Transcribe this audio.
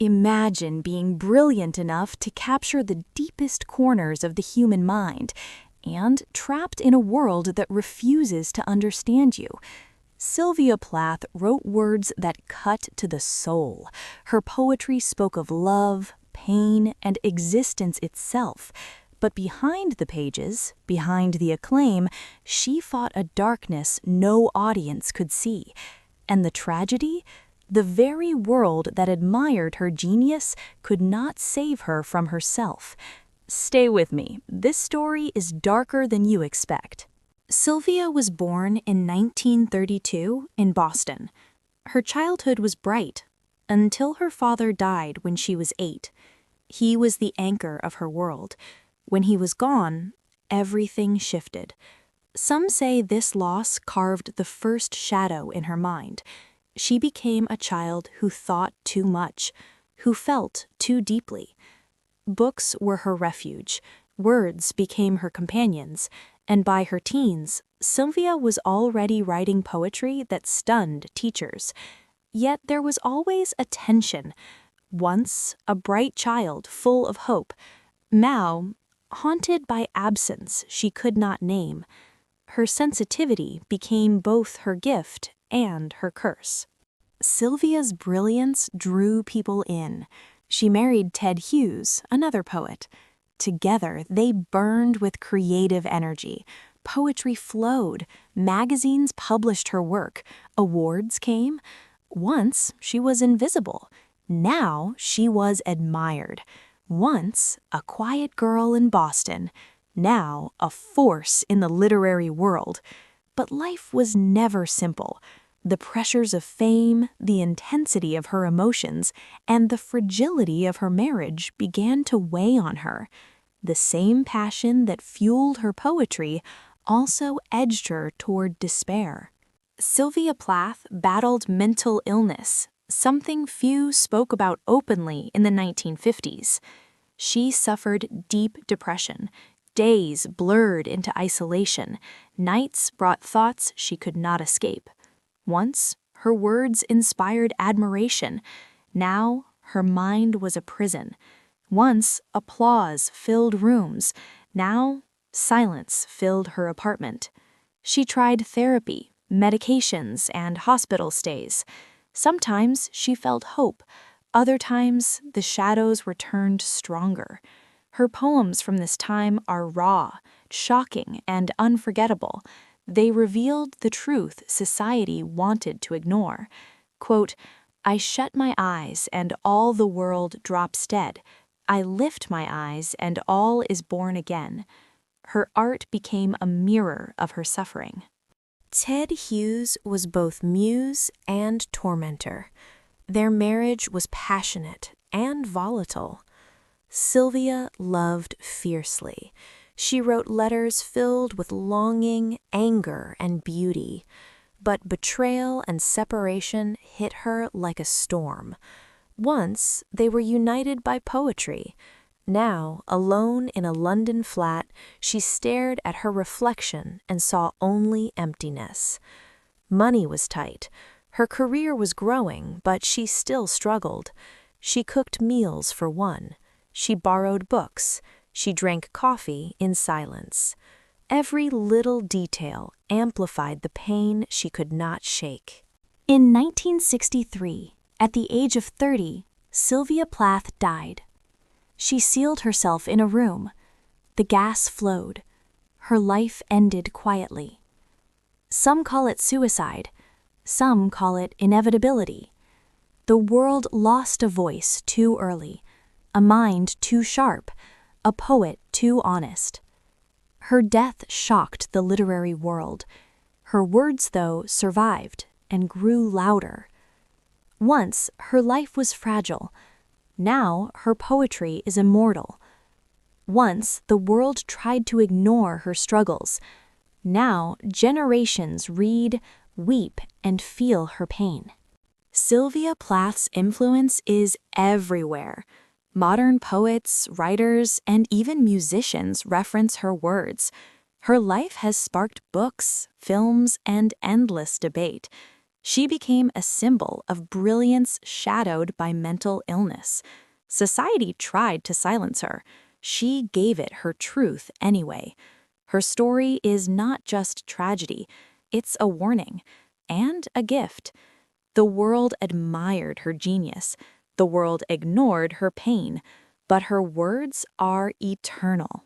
Imagine being brilliant enough to capture the deepest corners of the human mind, and trapped in a world that refuses to understand you. Sylvia Plath wrote words that cut to the soul. Her poetry spoke of love, pain, and existence itself. But behind the pages, behind the acclaim, she fought a darkness no audience could see. And the tragedy? The very world that admired her genius could not save her from herself. Stay with me. This story is darker than you expect. Sylvia was born in 1932 in Boston. Her childhood was bright, until her father died when she was 8. He was the anchor of her world. When he was gone, everything shifted. Some say this loss carved the first shadow in her mind. She became a child who thought too much, who felt too deeply. Books were her refuge, words became her companions, and by her teens, Sylvia was already writing poetry that stunned teachers. Yet there was always a tension. Once, a bright child full of hope. Now, haunted by absence she could not name. Her sensitivity became both her gift and her curse. Sylvia's brilliance drew people in. She married Ted Hughes, another poet. Together, they burned with creative energy. Poetry flowed. Magazines published her work. Awards came. Once, she was invisible. Now, she was admired. Once, a quiet girl in Boston. Now, a force in the literary world. But life was never simple. The pressures of fame, the intensity of her emotions, and the fragility of her marriage began to weigh on her. The same passion that fueled her poetry also edged her toward despair. Sylvia Plath battled mental illness, something few spoke about openly in the 1950s. She suffered deep depression. Days blurred into isolation. Nights brought thoughts she could not escape. Once, her words inspired admiration. Now, her mind was a prison. Once, applause filled rooms. Now, silence filled her apartment. She tried therapy, medications, and hospital stays. Sometimes she felt hope. Other times, the shadows returned stronger. Her poems from this time are raw, shocking, and unforgettable. They revealed the truth society wanted to ignore. Quote, "I shut my eyes and all the world drops dead. I lift my eyes and all is born again." Her art became a mirror of her suffering. Ted Hughes was both muse and tormentor. Their marriage was passionate and volatile. Sylvia loved fiercely. She wrote letters filled with longing, anger, and beauty. But betrayal and separation hit her like a storm. Once, they were united by poetry. Now, alone in a London flat, she stared at her reflection and saw only emptiness. Money was tight. Her career was growing, but she still struggled. She cooked meals for one. She borrowed books. She drank coffee in silence. Every little detail amplified the pain she could not shake. In 1963, at the age of 30, Sylvia Plath died. She sealed herself in a room. The gas flowed. Her life ended quietly. Some call it suicide. Some call it inevitability. The world lost a voice too early, a mind too sharp, a poet too honest. Her death shocked the literary world. Her words, though, survived and grew louder. Once, her life was fragile. Now, her poetry is immortal. Once, the world tried to ignore her struggles. Now, generations read, weep, and feel her pain. Sylvia Plath's influence is everywhere. Modern poets, writers, and even musicians reference her words. Her life has sparked books, films, and endless debate. She became a symbol of brilliance shadowed by mental illness. Society tried to silence her. She gave it her truth anyway. Her story is not just tragedy, it's a warning and a gift. The world admired her genius. The world ignored her pain. But her words are eternal.